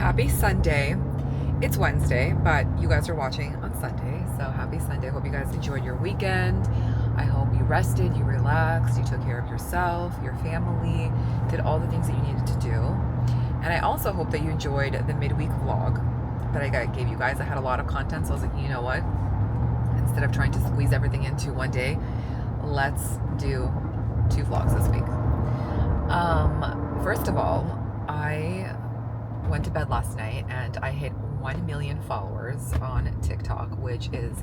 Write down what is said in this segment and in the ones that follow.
happy Sunday. It's Wednesday, but you guys are watching on Sunday, so happy Sunday. I hope you guys enjoyed your weekend. I hope you rested, you relaxed, you took care of yourself, your family, did all the things that you needed to do. And I also hope that you enjoyed the midweek vlog that I gave you guys. I had a lot of content, so I was like, you know what? Instead of trying to squeeze everything into one day, let's do 2 vlogs this week. First of all, I went to bed last night and I hit 1 million followers on TikTok, which is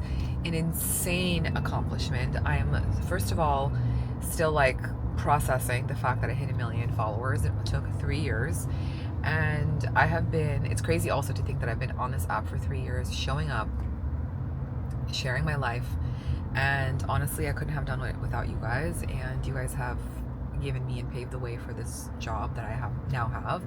an insane accomplishment. I am, first of all, still like processing the fact that I hit 1 million followers. It took 3 years. And I have been, it's crazy also to think that I've been on this app for 3 years, showing up, sharing my life. And honestly, I couldn't have done it without you guys. And you guys have given me and paved the way for this job that I now have,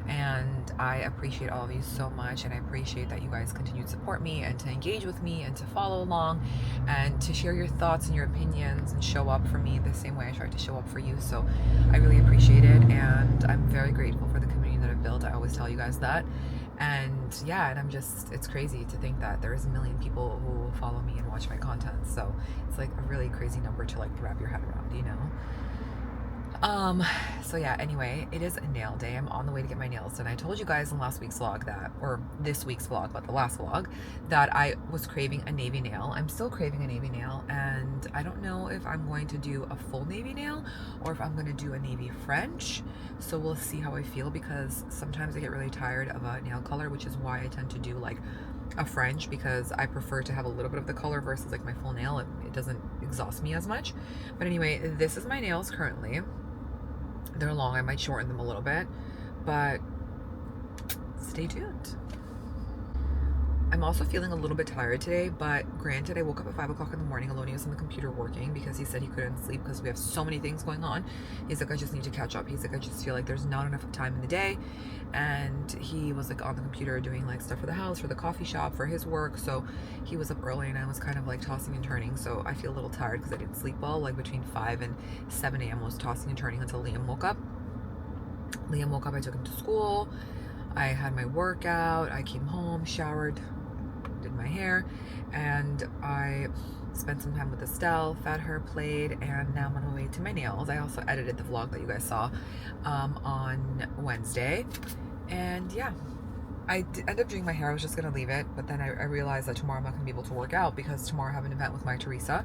and I appreciate all of you so much, and I appreciate that you guys continue to support me and to engage with me and to follow along and to share your thoughts and your opinions and show up for me the same way I try to show up for you. So I really appreciate it, and I'm very grateful for the community that I've built. I always tell you guys that. And yeah, and I'm just, it's crazy to think that there's 1 million people who follow me and watch my content. So it's like a really crazy number to like wrap your head around, you know? So yeah, anyway, it is a nail day. I'm on the way to get my nails done. I told you guys in last week's vlog that, or this week's vlog, but the last vlog, that I was craving a navy nail. I'm still craving a navy nail, and I don't know if I'm going to do a full navy nail or if I'm going to do a navy French. So we'll see how I feel, because sometimes I get really tired of a nail color, which is why I tend to do like a French, because I prefer to have a little bit of the color versus like my full nail. It doesn't exhaust me as much. But anyway, this is my nails currently. They're long. I might shorten them a little bit, but stay tuned. I'm also feeling a little bit tired today, but granted, I woke up at 5 o'clock in the morning. Aloni was on the computer working because he said he couldn't sleep because we have so many things going on. He's like, I just need to catch up. He's like, I just feel like there's not enough time in the day. And he was like on the computer doing like stuff for the house, for the coffee shop, for his work. So he was up early, and I was kind of like tossing and turning. So I feel a little tired because I didn't sleep well. Like between 5 and 7 a.m. I was tossing and turning until Liam woke up. Liam woke up, I took him to school. I had my workout. I came home, showered, did my hair, and I spent some time with Estelle, fed her, played, and now I'm on my way to my nails. I also edited the vlog that you guys saw on Wednesday, and yeah, I ended up doing my hair. I was just gonna leave it, but then I realized that tomorrow I'm not gonna be able to work out because tomorrow I have an event with MyTheresa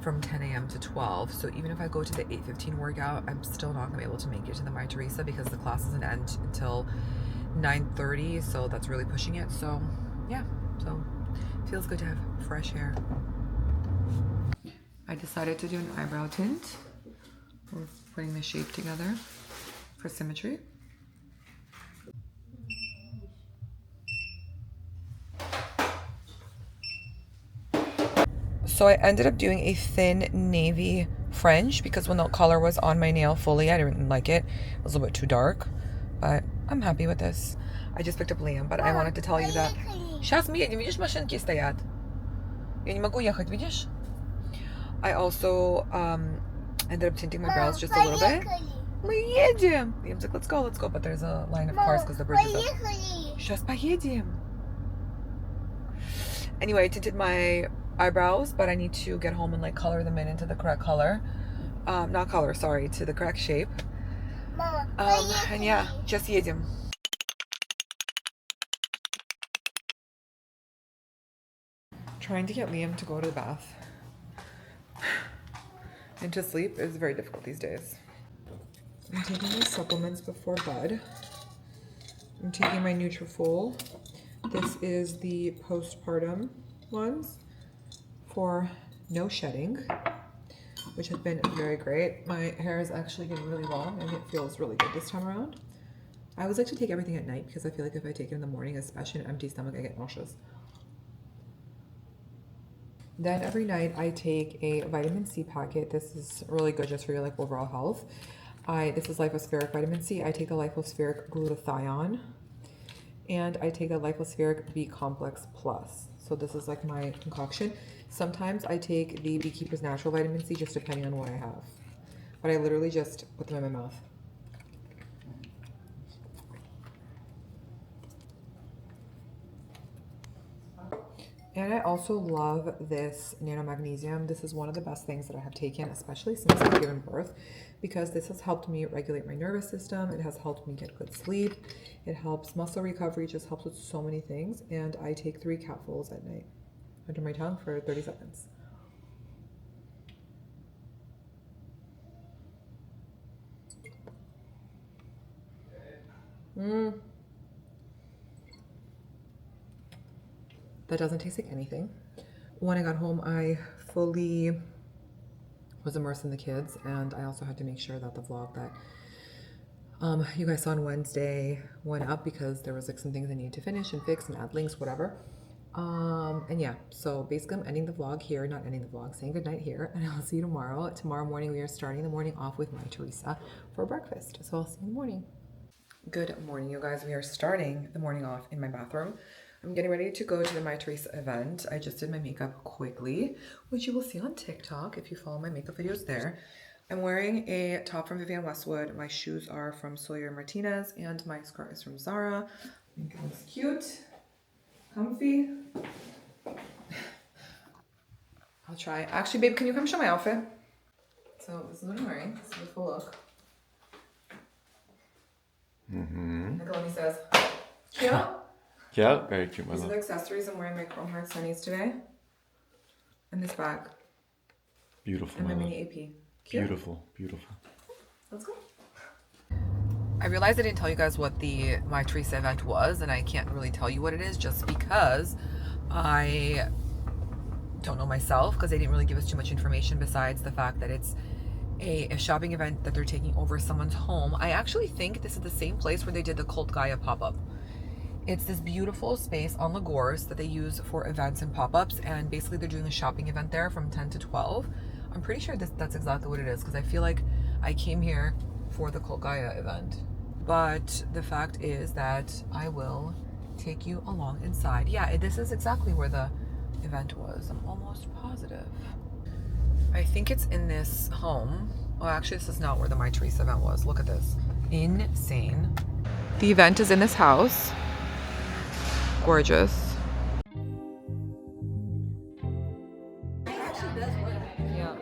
from 10 a.m. to 12. So even if I go to the 8:15 workout, I'm still not gonna be able to make it to the MyTheresa because the class doesn't end until 9:30. So that's really pushing it. So yeah, so feels good to have fresh hair. I decided to do an eyebrow tint. We're putting the shape together for symmetry. So I ended up doing a thin navy French because when the color was on my nail fully, I didn't like it. It was a little bit too dark, but I'm happy with this. I just picked up Liam, but I wanted to tell you that... Сейчас мы едем, видишь, машинки стоят. Я не могу ехать, видишь? I also ended up tinting my brows just a little bit. Мы едем! Liam's like, let's go, but there's a line of cars because the bridge is up. Сейчас поедем. Anyway, I tinted my eyebrows, but I need to get home and like color them into the correct color. Not color, sorry, to the correct shape. And yeah, just едем. Trying to get Liam to go to the bath and to sleep is very difficult these days. I'm taking my supplements before bed. I'm taking my Nutrafol. This is the postpartum ones for no shedding, which has been very great. My hair is actually getting really long and it feels really good this time around. I always like to take everything at night because I feel like if I take it in the morning, especially an empty stomach, I get nauseous. Then every night I take a vitamin C packet. This is really good just for your like overall health. This is Lipospheric vitamin C. I take the Lipospheric glutathione, and I take the Lipospheric B complex plus. So this is like my concoction. Sometimes I take the Beekeeper's Natural vitamin C, just depending on what I have. But I literally just put them in my mouth. And I also love this nano magnesium. This is one of the best things that I have taken, especially since I've given birth, because this has helped me regulate my nervous system. It has helped me get good sleep. It helps muscle recovery, just helps with so many things. And I take 3 capfuls at night under my tongue for 30 seconds. That doesn't taste like anything. When I got home, I fully was immersed in the kids, and I also had to make sure that the vlog that you guys saw on Wednesday went up, because there was like some things I needed to finish and fix and add links, whatever. And yeah, so basically I'm ending the vlog here, not ending the vlog, saying goodnight here, and I'll see you tomorrow. Tomorrow morning we are starting the morning off with MyTheresa for breakfast, so I'll see you in the morning. Good morning, you guys. We are starting the morning off in my bathroom. I'm getting ready to go to the MyTheresa event. I just did my makeup quickly, which you will see on TikTok if you follow my makeup videos there. I'm wearing a top from Vivienne Westwood. My shoes are from Sawyer Martinez, and my skirt is from Zara. I think it looks cute, comfy. I'll try. Actually, babe, can you come show my outfit? So this is what I'm wearing. This is the full look. Like Aloni says, cute. Yeah, very cute. These are the accessories. I'm wearing my chrome heart sunnies today. And this bag. Beautiful. And my mini AP. Cute. Beautiful, beautiful. Let's go. I realized I didn't tell you guys what the MyTheresa event was, and I can't really tell you what it is just because I don't know myself, because they didn't really give us too much information besides the fact that it's a shopping event that they're taking over someone's home. I actually think this is the same place where they did the Cult Gaia pop-up. It's this beautiful space on Lagores that they use for events and pop-ups, and basically they're doing a shopping event there from 10 to 12. I'm pretty sure that's exactly what it is, because I feel like I came here for the Cult Gaia event. But the fact is that I will take you along inside. Yeah, this is exactly where the event was. I'm almost positive. I think it's in this home. Oh, actually, this is not where the MyTheresa event was. Look at this. Insane. The event is in this house. Gorgeous. Yeah.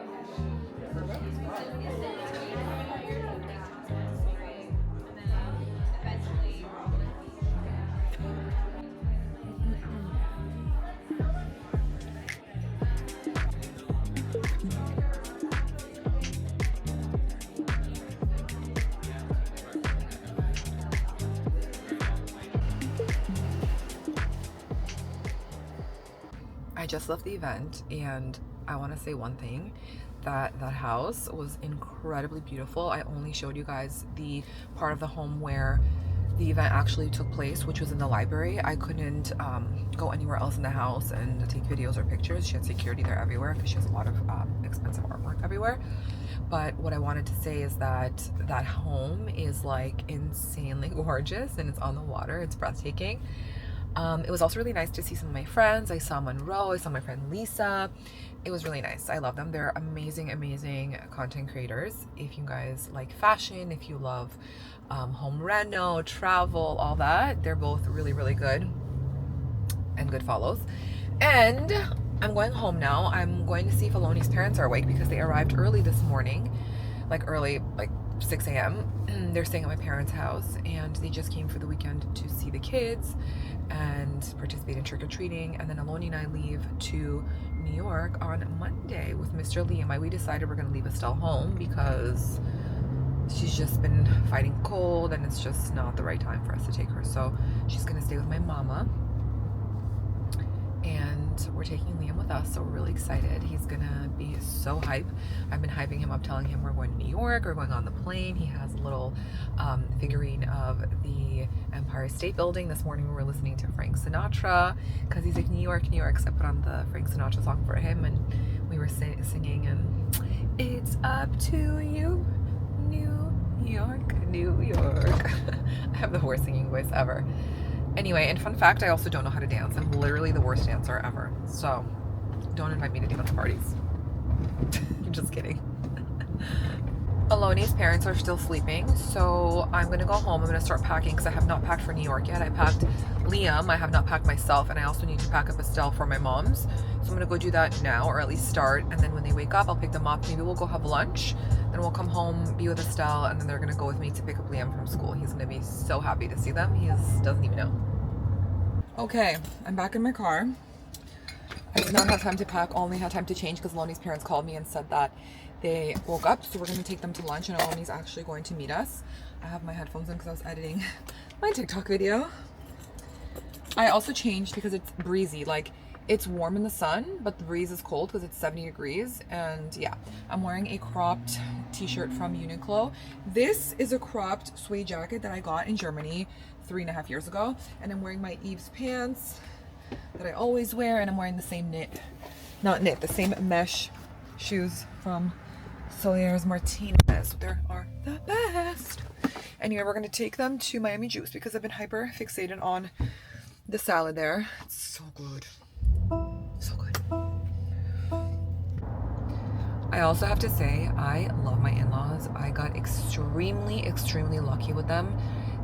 I just left the event, and I want to say one thing, that house was incredibly beautiful. I only showed you guys the part of the home where the event actually took place, which was in the library. I couldn't go anywhere else in the house and take videos or pictures. She had security there everywhere because she has a lot of expensive artwork everywhere. But what I wanted to say is that that home is like insanely gorgeous, and it's on the water. It's breathtaking. It was also really nice to see some of my friends. I saw Monroe, I saw my friend Lisa. It was really nice. I love them. They're amazing, amazing content creators. If you guys like fashion, if you love home reno, travel, all that, they're both really, really good and good follows. And I'm going home now. I'm going to see if Aloni's parents are awake because they arrived early this morning, like 6 a.m. They're staying at my parents' house, and they just came for the weekend to see the kids and participate in trick-or-treating. And then Aloni and I leave to New York on Monday with Mr. Liam. We decided we're going to leave Estelle home because she's just been fighting cold, and it's just not the right time for us to take her. So she's going to stay with my mama, and we're taking Liam with us, so we're really excited. He's gonna be so hype. I've been hyping him up, telling him we're going to New York, we're going on the plane. He has a little figurine of the Empire State Building. This morning we were listening to Frank Sinatra because he's like, New York, New York. So I put on the Frank Sinatra song for him, and we were singing, and it's up to you, New York, New York. I have the worst singing voice ever. Anyway, and fun fact, I also don't know how to dance. I'm literally the worst dancer ever. So don't invite me to dance parties. I'm just kidding. Aloni's parents are still sleeping, so I'm gonna go home. I'm gonna start packing because I have not packed for New York yet. I packed Liam, I have not packed myself, and I also need to pack up Estelle for my mom's. So I'm gonna go do that now, or at least start, and then when they wake up, I'll pick them up. Maybe we'll go have lunch, then we'll come home, be with Estelle, and then they're gonna go with me to pick up Liam from school. He's gonna be so happy to see them. Doesn't even know. Okay, I'm back in my car. I did not have time to pack, only had time to change because Aloni's parents called me and said that they woke up, so we're going to take them to lunch, and Aloni's actually going to meet us. I have my headphones in because I was editing my TikTok video. I also changed because it's breezy. Like, it's warm in the sun, but the breeze is cold because it's 70 degrees. And yeah, I'm wearing a cropped t-shirt from Uniqlo. This is a cropped suede jacket that I got in Germany 3.5 years ago. And I'm wearing my Eves pants that I always wear, and I'm wearing the same the same mesh shoes from Solier's Martinez. They are the best. Anyway, we're gonna take them to Miami Juice because I've been hyper fixated on the salad there. It's so good. So good. I also have to say, I love my in-laws. I got extremely, extremely lucky with them.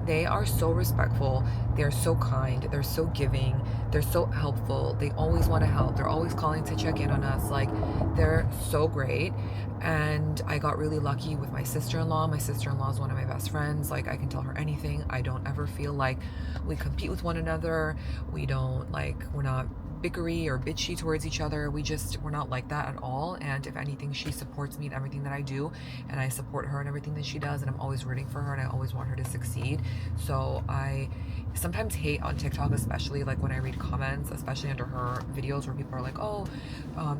They are so respectful. They're so kind. They're so giving. They're so helpful. They always want to help. They're always calling to check in on us. Like, they're so great. And I got really lucky with my sister-in-law. My sister-in-law is one of my best friends. Like, I can tell her anything. I don't ever feel like we compete with one another. We're not bickery or bitchy towards each other. We're not like that at all. And if anything, she supports me in everything that I do, and I support her in everything that she does, and I'm always rooting for her, and I always want her to succeed. So I sometimes hate on TikTok, especially like when I read comments, especially under her videos where people are like, oh,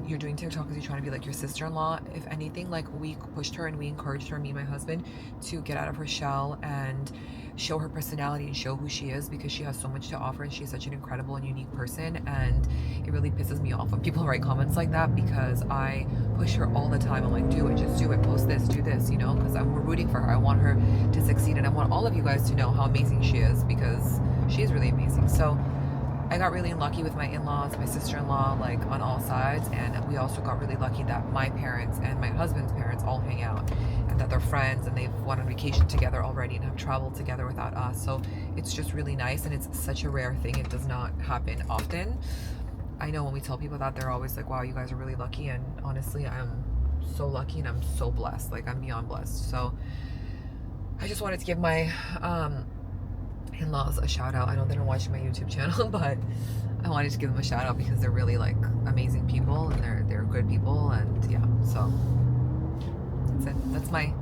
you're doing TikTok because you're trying to be like your sister-in-law. If anything, like, we pushed her and we encouraged her, me and my husband, to get out of her shell and show her personality and show who she is, because she has so much to offer and she's such an incredible and unique person. And it really pisses me off when people write comments like that, because I push her all the time. I'm like, do it, just do it, post this, do this, because I'm rooting for her. I want her to succeed, and I want all of you guys to know how amazing she is, because she is really amazing. So I got really lucky with my in-laws, my sister-in-law, like, on all sides. And we also got really lucky that my parents and my husband's parents all hang out, and that they're friends, and they've went on vacation together already and have traveled together without us. So it's just really nice, and it's such a rare thing. It does not happen often. I know when we tell people that, they're always like, wow, you guys are really lucky. And honestly, I'm so lucky and I'm so blessed. Like, I'm beyond blessed. So I just wanted to give my in-laws a shout out. I know they don't watch my YouTube channel, but I wanted to give them a shout out because they're really, like, amazing people, and they're good people. And yeah, so that's it. That's my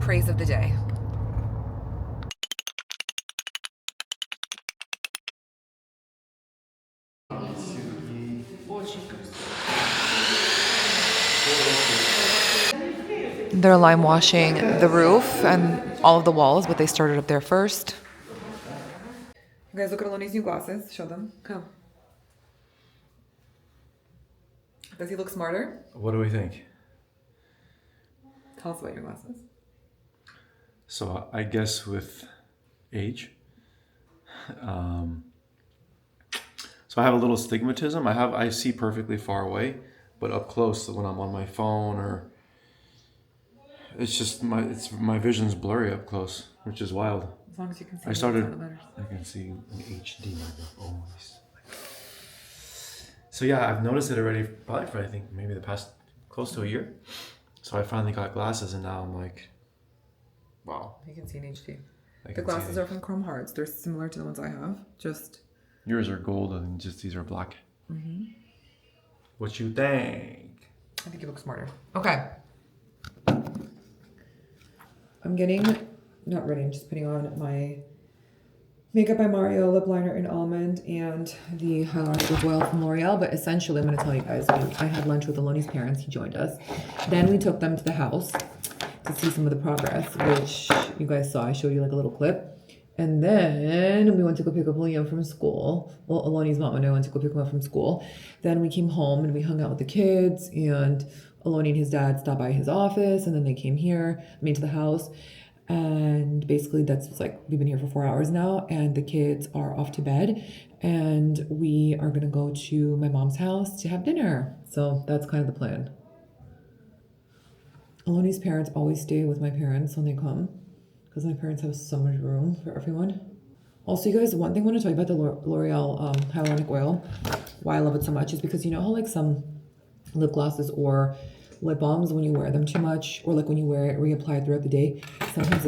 praise of the day. They're lime washing the roof and all of the walls, but they started up there first. You guys, look at Aloni's new glasses. Show them. Come. Does he look smarter? What do we think? Tell us about your glasses. So I guess with age, so I have a little stigmatism. I see perfectly far away, but up close when I'm on my phone, or it's just my vision's blurry up close, which is wild. As long as you can see. I can see in HD always. So yeah, I've noticed it already, probably for I think maybe the past close to a year. So I finally got glasses, and now I'm like, wow. You can see in HD. The glasses are from Chrome Hearts. They're similar to the ones I have. Just yours are gold, and just these are black. Mm-hmm. What you think? I think you look smarter. Okay. I'm just putting on my Makeup by Mario lip liner in almond and the highlighter with oil from L'Oreal. But essentially, I'm going to tell you guys, I had lunch with Aloni's parents. He joined us. Then we took them to the house to see some of the progress, which you guys saw. I showed you like a little clip. And then we went to go pick up Liam from school. Well, Aloni's mom and I went to go pick him up from school. Then we came home and we hung out with the kids, and Aloni and his dad stopped by his office, and then they came to the house. And basically that's like, we've been here for 4 hours now, and the kids are off to bed, and we are gonna go to my mom's house to have dinner. So that's kind of the plan. Aloni's parents always stay with my parents when they come because my parents have so much room for everyone. Also, you guys, one thing I want to tell you about the L'Oreal hyaluronic oil, why I love it so much, is because you know how like some lip glosses or lip balms, when you wear them too much, or like when you wear it, reapply it throughout the day, sometimes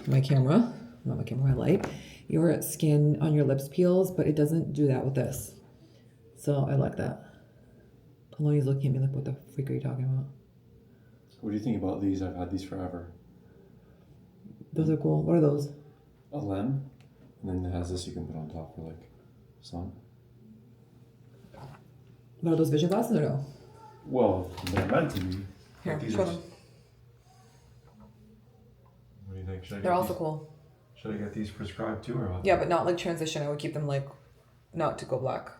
my camera, not my camera, my light, your skin on your lips peels, but it doesn't do that with this. So I like that. Aloni's looking at me like, what the freak are you talking about? What do you think about these? I've had these forever. Those are cool. What are those? A lem, and then it has this you can put on top for like sun. What are those vision glasses or no? Well, they're meant to be. Here, these show them. What do you think? They're also cool. Should I get these prescribed too, or what? Yeah, but not like transition. I would keep them like, not to go black.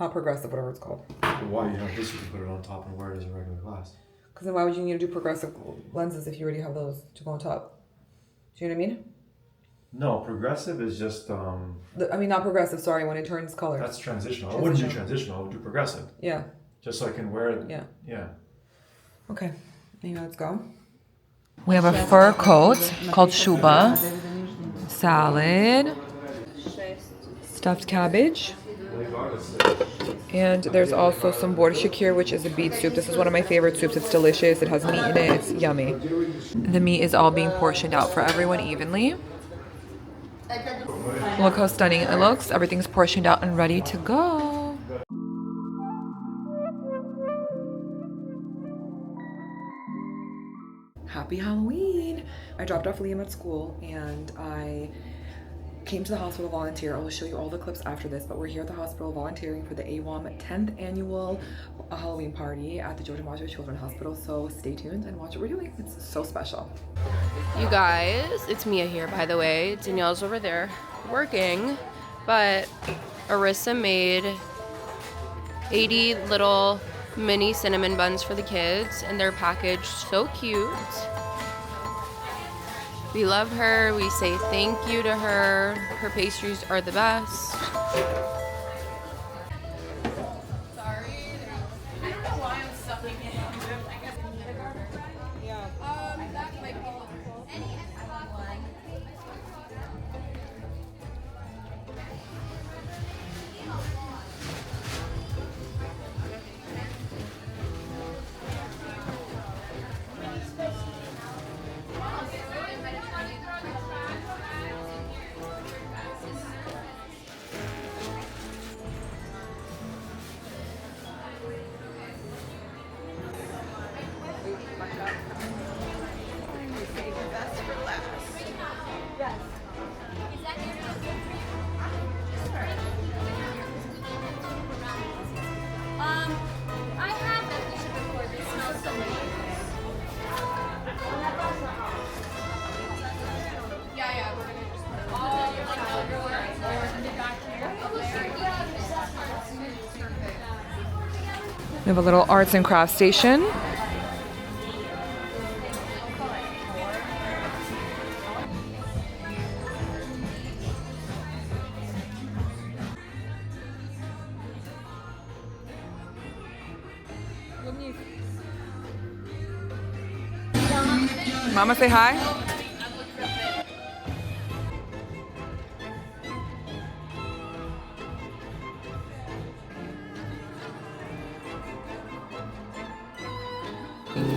Not progressive, whatever it's called. But why you have this? You can put it on top and wear it as a regular glass. Because then why would you need to do progressive lenses if you already have those to go on top? Do you know what I mean? No, progressive is just not progressive, sorry, when it turns color. that's transitional. I wouldn't do transitional, I would do progressive. Yeah. Just so I can wear it. Yeah. Yeah. Okay. Anyway, let's go. We have a fur coat called shuba, salad, stuffed cabbage, and there's also some borshik here, which is a beet soup. This is one of my favorite soups. It's delicious. It has meat in it. It's yummy. The meat is all being portioned out for everyone evenly. Look how stunning it looks. Everything's portioned out and ready to go. Happy Halloween! I dropped off Liam at school and I came to the hospital volunteer. I will show you all the clips after this, but we're here at the hospital volunteering for the AWOM 10th annual Halloween party at the DiMaggio Children's Hospital. So stay tuned and watch what we're doing. It's so special. You guys, it's Mia here, by the way. Danielle's over there working, but Arissa made 80 little mini cinnamon buns for the kids, and they're packaged so cute. We love her. We say thank you to her. Her pastries are the best. We have a little arts and crafts station. Mama, say hi.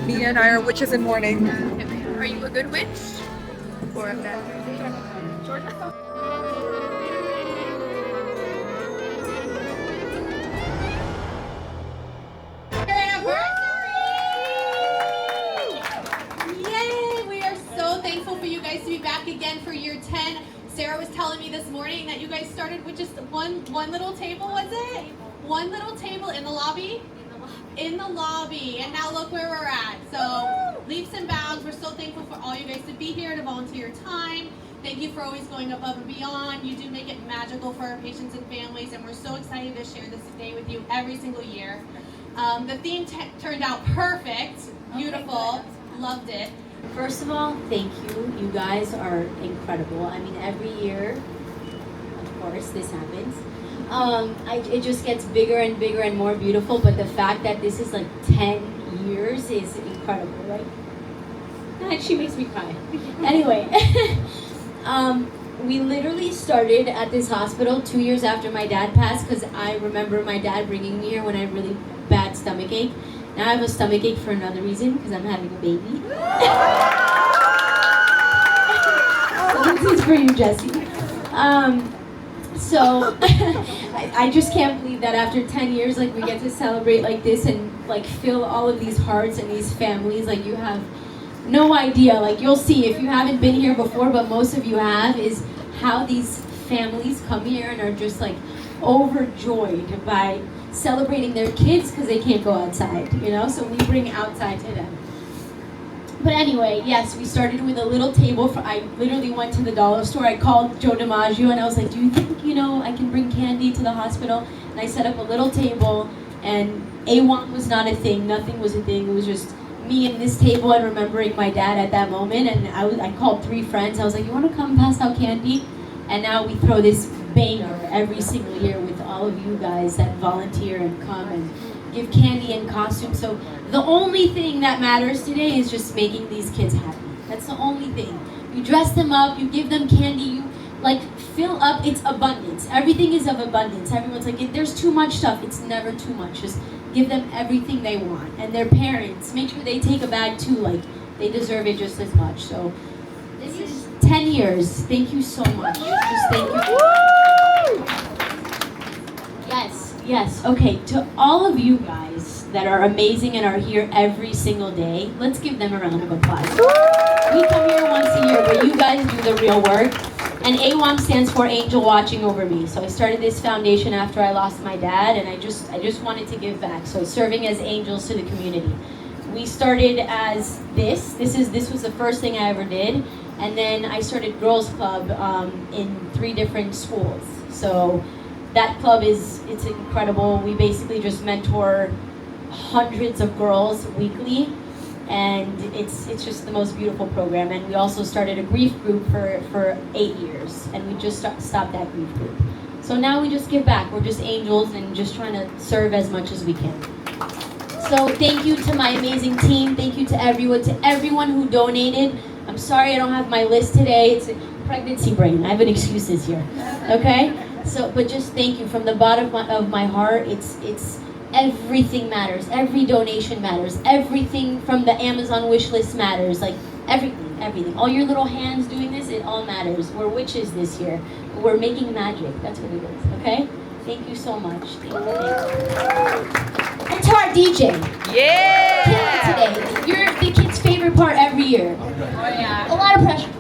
Mia and I are witches in mourning. Are you a good witch? Or a bad witch? Yay! We are so thankful for you guys to be back again for year 10. Sarah was telling me this morning that you guys started with just one little table, was it? One little table in the lobby? In the lobby, and now look where we're at. So leaps and bounds. We're so thankful for all you guys to be here, to volunteer your time. Thank you for always going above and beyond. You do make it magical for our patients and families, and we're so excited to share this day with you every single year. The theme turned out perfect, beautiful, loved it. First of all, thank you. You guys are incredible. I mean, every year, of course, this happens. It just gets bigger and bigger and more beautiful, but the fact that this is like 10 years is incredible, right? And she makes me cry. Anyway, we literally started at this hospital 2 years after my dad passed, because I remember my dad bringing me here when I had really bad stomach ache. Now I have a stomach ache for another reason, because I'm having a baby. So this is for you, Jessie. So I just can't believe that after 10 years, like, we get to celebrate like this and like fill all of these hearts and these families. Like, you have no idea. Like, you'll see if you haven't been here before, but most of you have, is how these families come here and are just like overjoyed by celebrating their kids because they can't go outside, you know? So we bring outside to them. But anyway, yes, we started with a little table. I literally went to the dollar store. I called Joe DiMaggio and I was like, do you think, you know, I can bring candy to the hospital? And I set up a little table, and AWOM was not a thing. Nothing was a thing. It was just me and this table and remembering my dad at that moment. And I called 3 friends. I was like, you want to come pass out candy? And now we throw this banger every single year with all of you guys that volunteer and come and give candy and costumes. So the only thing that matters today is just making these kids happy. That's the only thing. You dress them up, you give them candy, you like fill up. It's abundance. Everything is of abundance. Everyone's like, if there's too much stuff, it's never too much. Just give them everything they want. And their parents, make sure they take a bag too. Like, they deserve it just as much. So this is 10 years. Thank you so much. Just thank you. Yes, okay, to all of you guys that are amazing and are here every single day, let's give them a round of applause. We come here once a year, but you guys do the real work. And AWOM stands for Angel Watching Over Me. So I started this foundation after I lost my dad, and I just wanted to give back. So serving as angels to the community. We started as this was the first thing I ever did. And then I started Girls Club in 3 different schools. So that club it's incredible. We basically just mentor hundreds of girls weekly, and it's just the most beautiful program. And we also started a grief group for 8 years, and we just stopped that grief group. So now we just give back. We're just angels and just trying to serve as much as we can. So thank you to my amazing team. Thank you to everyone who donated. I'm sorry I don't have my list today. It's a pregnancy brain. I have an excuse this year. Okay? So, but just thank you from the bottom of my heart. It's everything matters. Every donation matters. Everything from the Amazon wish list matters. Like everything. All your little hands doing this, it all matters. We're witches this year. We're making magic. That's what it is. Okay? Thank you so much. Thank you. And to our DJ. Yeah! Today. You're the kid's favorite part every year. Oh yeah. A lot of pressure.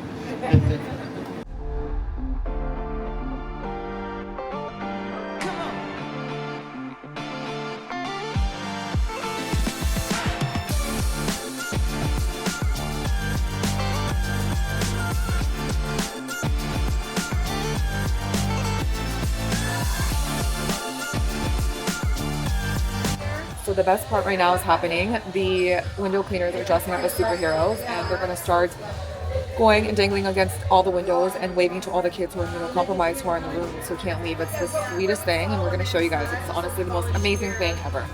So the best part right now is happening. The window cleaners are dressing up as superheroes, and they're going to start going and dangling against all the windows and waving to all the kids who are immunocompromised, who are in the rooms, who can't leave. It's the sweetest thing, and we're going to show you guys. It's honestly the most amazing thing ever.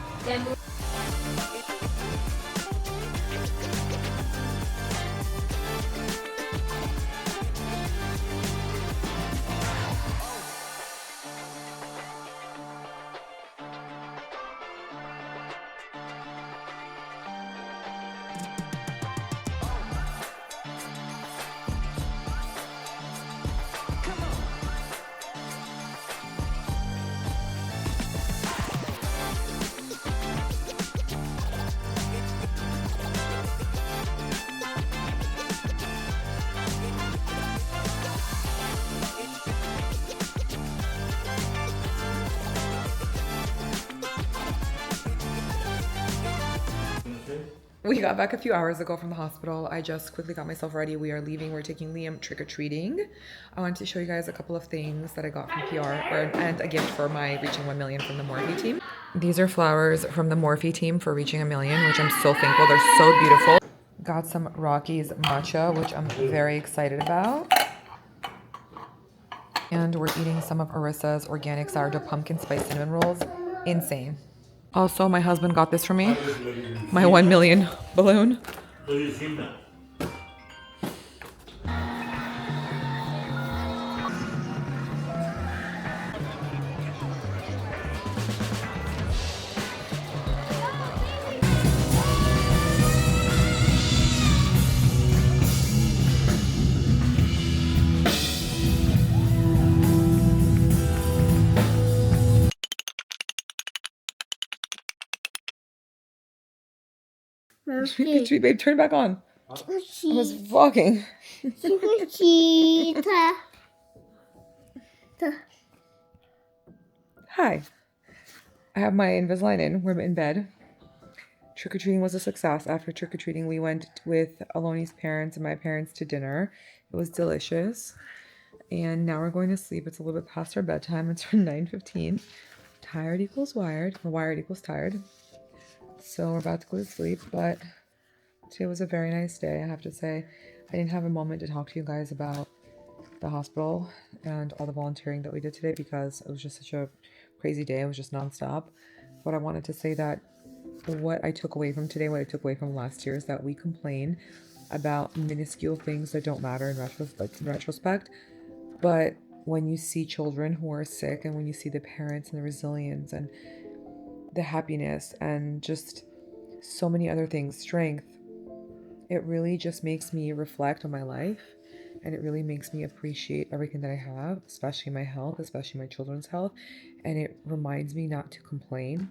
We got back a few hours ago from the hospital. I just quickly got myself ready. We are leaving. We're taking Liam trick-or-treating. I wanted to show you guys a couple of things that I got from PR and a gift for my Reaching 1 Million from the Morphe team. These are flowers from the Morphe team for Reaching 1 Million, which I'm so thankful. They're so beautiful. Got some Rocky's matcha, which I'm very excited about. And we're eating some of Arissa's organic sourdough pumpkin spice cinnamon rolls. Insane. Also, my husband got this for me. My 1 million balloon. Sweet babe, turn it back on. I was vlogging. Hi. I have my Invisalign in. We're in bed. Trick-or-treating was a success. After trick-or-treating, we went with Aloni's parents and my parents to dinner. It was delicious. And now we're going to sleep. It's a little bit past our bedtime. It's around 9:15. Tired equals wired. Or wired equals tired. So we're about to go to sleep, but today was a very nice day, I have to say. I didn't have a moment to talk to you guys about the hospital and all the volunteering that we did today because it was just such a crazy day. It was just nonstop. But I wanted to say that what I took away from today, what I took away from last year, is that we complain about minuscule things that don't matter in retrospect. But when you see children who are sick and when you see the parents and the resilience and the happiness and just so many other things, strength, it really just makes me reflect on my life, and it really makes me appreciate everything that I have, especially my health, especially my children's health, and it reminds me not to complain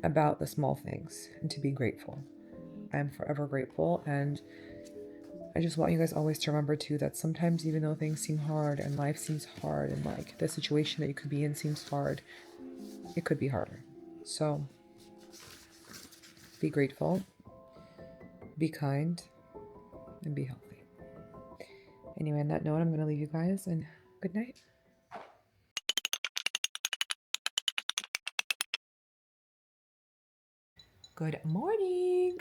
about the small things and to be grateful. I'm forever grateful, and I just want you guys always to remember too that sometimes even though things seem hard and life seems hard and like the situation that you could be in seems hard, it could be harder. So be grateful, be kind, and be healthy. Anyway, on that note, I'm going to leave you guys, and good night. Good morning.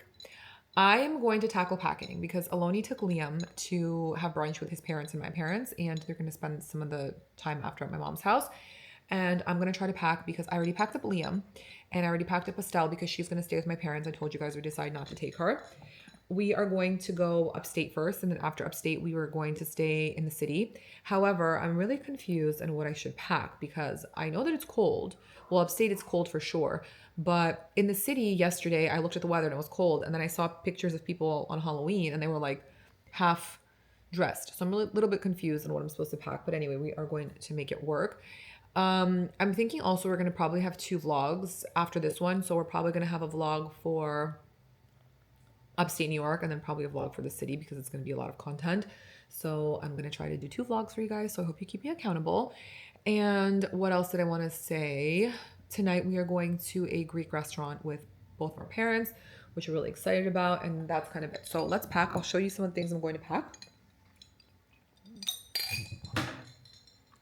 I am going to tackle packing because Aloni took Liam to have brunch with his parents and my parents, and they're going to spend some of the time after at my mom's house. And I'm going to try to pack because I already packed up Liam and I already packed up Estelle because she's going to stay with my parents. I told you guys we decided not to take her. We are going to go upstate first, and then after upstate, we were going to stay in the city. However, I'm really confused on what I should pack because I know that it's cold. Well, upstate it's cold for sure. But in the city yesterday, I looked at the weather and it was cold. And then I saw pictures of people on Halloween and they were like half dressed. So I'm a little bit confused on what I'm supposed to pack. But anyway, we are going to make it work. I'm thinking also we're going to probably have 2 vlogs after this one. So we're probably going to have a vlog for upstate New York and then probably a vlog for the city because it's going to be a lot of content. So I'm going to try to do 2 vlogs for you guys. So I hope you keep me accountable. And what else did I want to say? Tonight we are going to a Greek restaurant with both our parents, which we're really excited about. And that's kind of it. So let's pack. I'll show you some of the things I'm going to pack.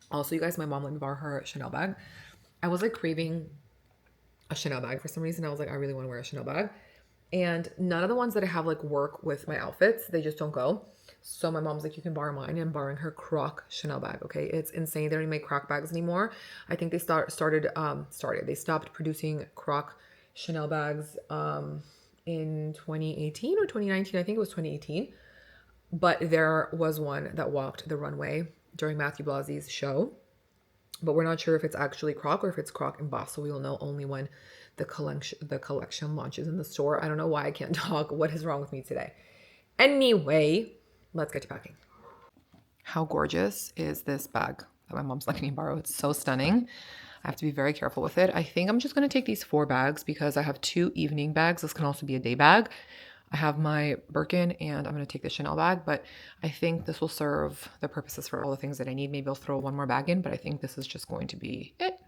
Also, you guys, my mom let me borrow her Chanel bag. I was like craving a Chanel bag for some reason. I was like, I really want to wear a Chanel bag. And none of the ones that I have like work with my outfits. They just don't go. So my mom's like, you can borrow mine. And I'm borrowing her Croc Chanel bag. Okay. It's insane. They don't even make Croc bags anymore. I think they they stopped producing Croc Chanel bags in 2018 or 2019. I think it was 2018. But there was one that walked the runway during Matthew Blasy's show, but we're not sure if it's actually Croc or if it's Croc embossed. So we will know only when the collection launches in the store. I don't know why I can't talk. What is wrong with me today? Anyway, let's get to packing. How gorgeous is this bag that my mom's letting me borrow? It's so stunning. I have to be very careful with it. I think I'm just going to take these 4 bags because I have 2 evening bags. This can also be a day bag. I have my Birkin and I'm going to take the Chanel bag, but I think this will serve the purposes for all the things that I need. Maybe I'll throw 1 more bag in, but I think this is just going to be it.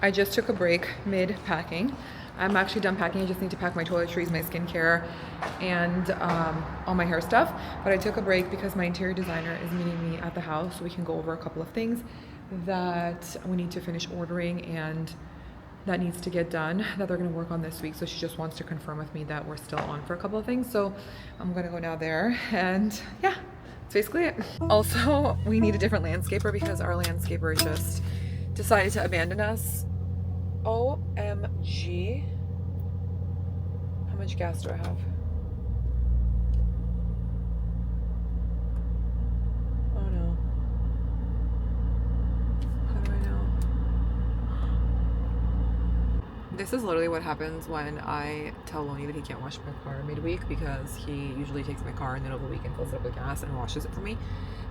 I just took a break mid-packing. I'm actually done packing. I just need to pack my toiletries, my skincare, and all my hair stuff. But I took a break because my interior designer is meeting me at the house so we can go over a couple of things that we need to finish ordering and that needs to get done that they're going to work on this week. So she just wants to confirm with me that we're still on for a couple of things. So I'm going to go now there, and yeah, that's basically it. Also, we need a different landscaper because our landscaper just decided to abandon us OMG. How much gas do I have? Oh no. How do I know? This is literally what happens when I tell Aloni that he can't wash my car midweek, because he usually takes my car in the middle of the week and fills it up with gas and washes it for me.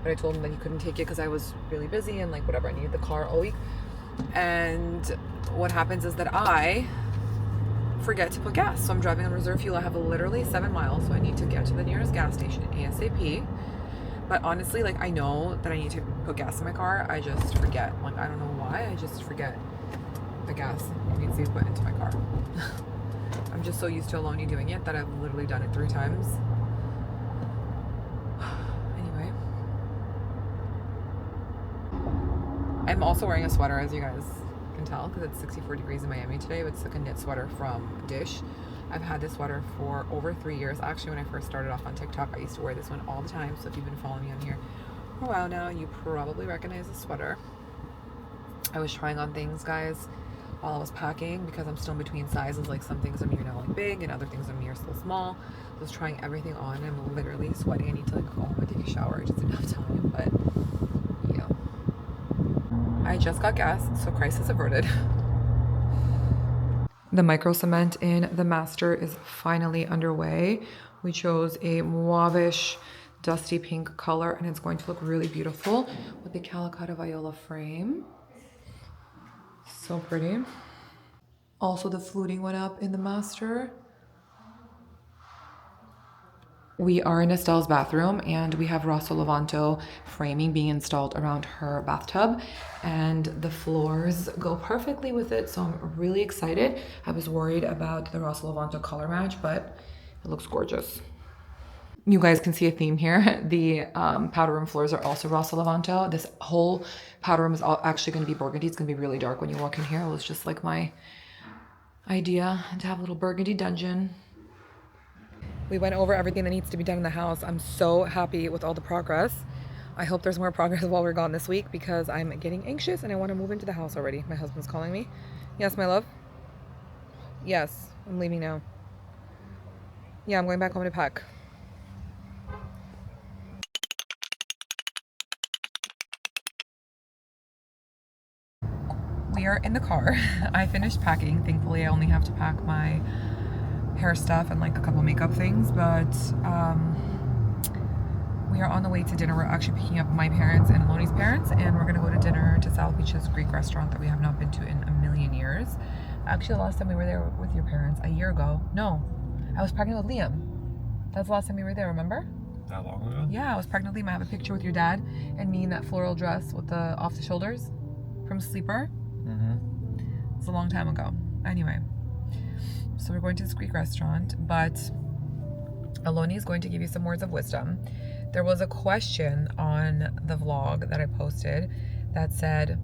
But I told him that he couldn't take it because I was really busy and like whatever, I needed the car all week. And what happens is that I forget to put gas. So I'm driving on reserve fuel. I have literally 7 miles, so I need to get to the nearest gas station ASAP. But honestly, like, I know that I need to put gas in my car. I just forget. Like, I don't know why. I just forget the gas needs to be put into my car. I'm just so used to Aloni doing it that I've literally done it 3 times. Anyway. I'm also wearing a sweater, as you guys can tell, because it's 64 degrees in Miami today. But it's like a knit sweater from Dish. I've had this sweater for over 3 years. Actually, when I first started off on TikTok, I used to wear this one all the time. So if you've been following me on here for a while now, you probably recognize the sweater. I was trying on things, guys, while I was packing, because I'm still in between sizes. Like, some things on me are now like big and other things on me are still small. I was trying everything on and I'm literally sweating. I need to like go home and take a shower. I just didn't have time, but yeah. I just got gas, so crisis averted. The micro cement in the master is finally underway. We chose a mauve-ish dusty pink color, and it's going to look really beautiful with the Calicut Viola frame. So pretty. Also, the fluting went up in the master. We are in Estelle's bathroom, and we have Rosso Levanto framing being installed around her bathtub, and the floors go perfectly with it, so I'm really excited. I was worried about the Rosso Levanto color match, but it looks gorgeous. You guys can see a theme here. The powder room floors are also Rosso Levanto. This whole powder room is actually going to be burgundy. It's going to be really dark when you walk in here. It was just like my idea to have a little burgundy dungeon. We went over everything that needs to be done in the house. I'm so happy with all the progress. I hope there's more progress while we're gone this week, because I'm getting anxious and I want to move into the house already. My husband's calling me. Yes, my love? Yes, I'm leaving now. Yeah, I'm going back home to pack. We are in the car. I finished packing. Thankfully, I only have to pack my hair stuff and like a couple makeup things, but we are on the way to dinner. We're actually picking up my parents and Aloni's parents, and we're gonna go to dinner to South Beach's Greek restaurant that we have not been to in a million years. Actually, the last time we were there with your parents, a year ago. No, I was pregnant with Liam. That's the last time we were there, remember? That long ago? Yeah, I was pregnant with Liam. I have a picture with your dad and me in that floral dress with the off the shoulders from Sleeper. Mm-hmm. It's a long time ago. Anyway. So we're going to this Greek restaurant, but Aloni is going to give you some words of wisdom. There was a question on the vlog that I posted that said,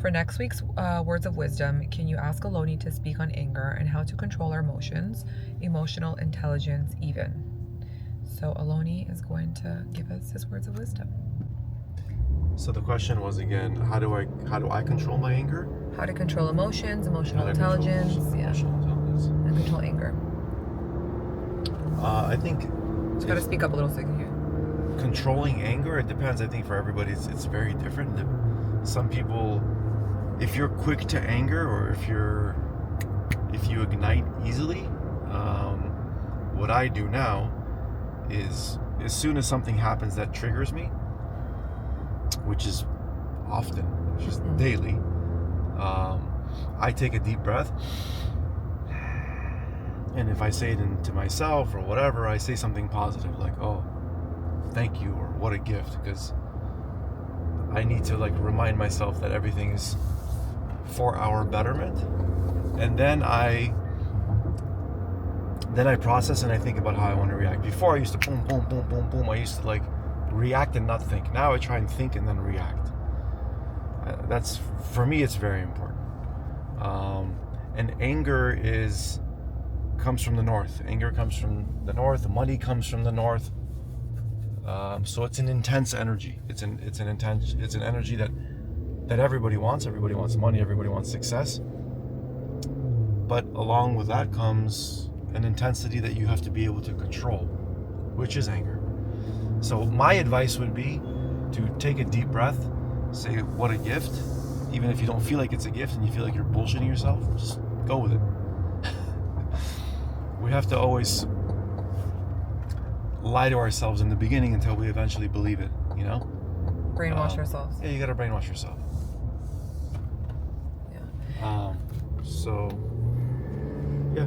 for next week's words of wisdom, can you ask Aloni to speak on anger and how to control our emotions, emotional intelligence even? So Aloni is going to give us his words of wisdom. So the question was again, how do I control my anger? How to control emotions, emotional How to control intelligence, emotional intelligence. and control anger. I think Just gotta speak up a little so you can hear. controlling anger, it depends. I think for everybody it's very different. Some people, if you're quick to anger, or if you ignite easily, what I do now is, as soon as something happens that triggers me, which is often, which is daily, I take a deep breath, and if I say it to myself or whatever, I say something positive like, oh, thank you, or what a gift, because I need to like remind myself that everything is for our betterment. And then I process and I think about how I want to react. Before I used to boom, boom, boom, boom, boom. I used to like react and not think. Now I try and think and then react. That's, for me, it's very important. And anger comes from the north. Anger comes from the north. Money comes from the north. So it's an intense energy. It's an energy that everybody wants. Everybody wants money. Everybody wants success. but along with that comes an intensity that you have to be able to control, which is anger. So my advice would be to take a deep breath, say, what a gift. Even if you don't feel like it's a gift and you feel like you're bullshitting yourself, just go with it. We have to always lie to ourselves in the beginning until we eventually believe it, you know? Brainwash ourselves. Yeah, you gotta brainwash yourself. Yeah. So, yeah.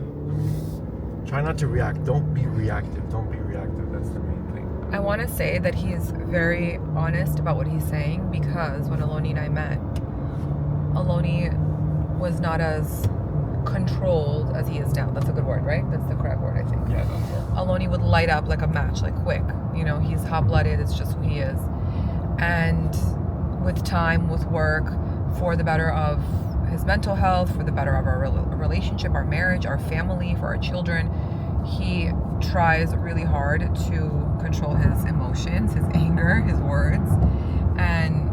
Try not to react. Don't be reactive. Don't be reactive. That's the main thing. I want to say that he's very honest about what he's saying, because when Aloni and I met, Aloni was not as controlled as he is now. That's a good word, right? That's the correct word, I think. Yeah, that's all. Aloni would light up like a match, like quick. You know, he's hot-blooded. It's just who he is. And with time, with work, for the better of his mental health, for the better of our relationship, our marriage, our family, for our children, he tries really hard to control his emotions, his anger, his words. And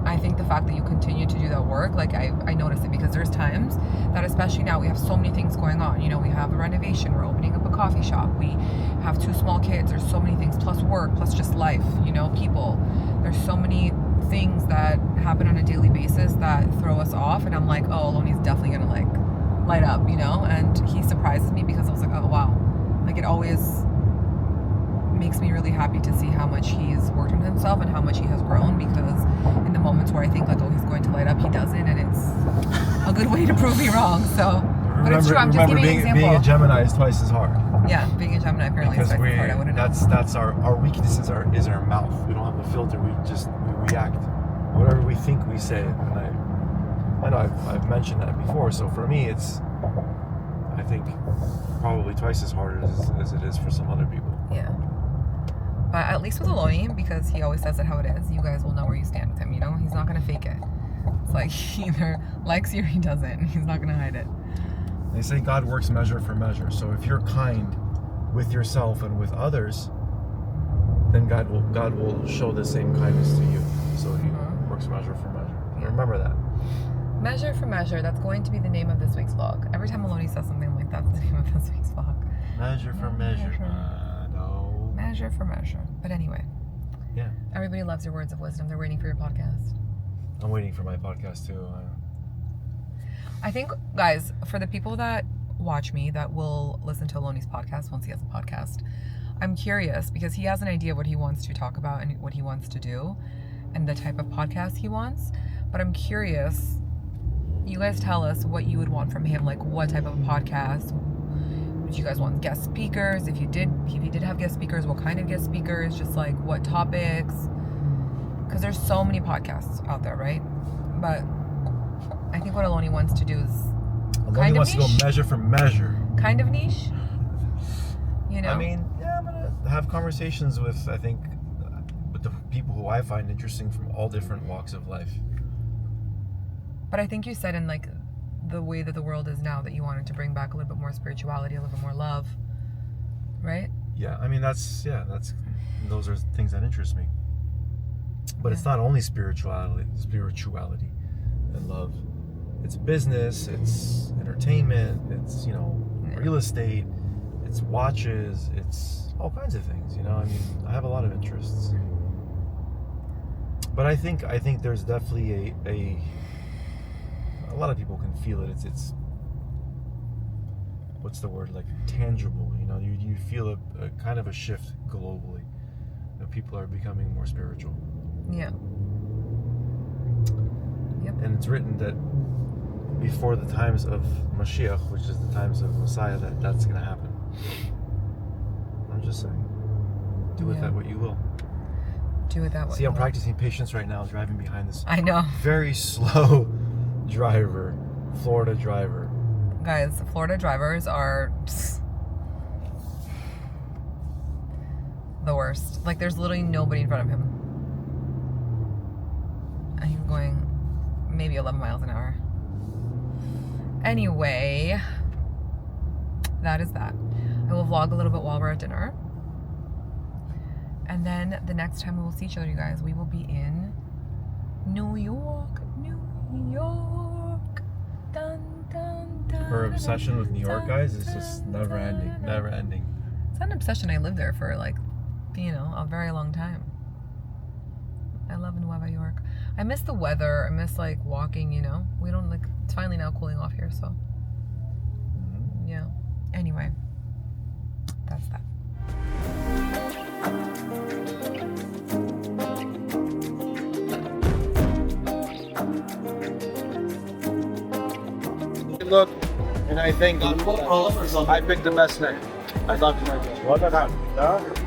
I think the fact that you continue to do that work, like I notice it, because there's times that, especially now, we have so many things going on. You know, we have a renovation, we're opening up a coffee shop, we have 2 small kids, there's so many things, plus work, plus just life, you know, people. There's so many things that happen on a daily basis that throw us off, and I'm like, oh, Aloni's definitely gonna like light up, you know? And he surprises me, because I was like, oh wow. Like, it always makes me really happy to see how much he's worked on himself and how much he has grown, because in the moments where I think like, oh, he's going to light up, he doesn't, and it's a good way to prove me wrong. So, but it's true. I'm just giving you an example. Being a Gemini is twice as hard. Yeah, being a Gemini apparently is twice as hard. I wouldn't know. That's our weakness is our mouth. We don't have a filter. We react. Whatever we think, we say it. And I know I've mentioned that before. So for me, it's, I think, probably twice as hard as it is for some other people. Yeah. But at least with Aloni, because he always says it how it is, you guys will know where you stand with him, you know? He's not going to fake it. It's like, he either likes you or he doesn't. He's not going to hide it. They say God works measure for measure. So if you're kind with yourself and with others, then God will show the same kindness to you. So he works measure for measure. Remember that. Measure for measure. That's going to be the name of this week's vlog. Every time Aloni says something like that, that's the name of this week's vlog. Measure for measure. No. Measure for measure. But anyway. Yeah. Everybody loves your words of wisdom. They're waiting for your podcast. I'm waiting for my podcast too. I think, guys, for the people that watch me, that will listen to Aloni's podcast once he has a podcast, I'm curious, because he has an idea what he wants to talk about and what he wants to do and the type of podcast he wants. But I'm curious, you guys tell us what you would want from him, like what type of podcast. Would you guys want guest speakers? If you did have guest speakers, what kind of guest speakers? Just like what topics? Because there's so many podcasts out there, right? But I think what Aloni wants to do is Aloni wants to go measure for measure. Kind of niche. You know? I mean, yeah, I'm going to have conversations with the people who I find interesting from all different walks of life. But I think you said in like the way that the world is now that you wanted to bring back a little bit more spirituality, a little bit more love, right? Yeah, I mean, those are things that interest me. But it's not only spirituality and love. It's business, it's entertainment, it's, real estate, it's watches, it's all kinds of things, I mean, I have a lot of interests. But I think there's definitely a lot of people can feel it. It's what's the word, like tangible, you feel a kind of a shift globally. People are becoming more spiritual. Yeah. Yep. And it's written that before the times of Mashiach, which is the times of Messiah, that's going to happen. I'm just saying. Do with that what you will. Do with that what See, you I'm will. practicing patience right now, driving behind this. I know. Very slow driver, Florida driver. Guys, Florida drivers are the worst. Like, there's literally nobody in front of him. And he's going maybe 11 miles an hour. Anyway, that is that. I will vlog a little bit while we're at dinner. And then the next time we will see each other, you guys, we will be in New York. Dun, dun, dun. her obsession with New York, guys, is just never ending. Never ending. It's not an obsession. I lived there for like, you know, a very long time. I love Nueva York. I miss the weather. I miss like walking, you know. We don't like, it's finally now cooling off here, so. Yeah. Anyway, that's that. Look, and I think I picked the best name. I love you.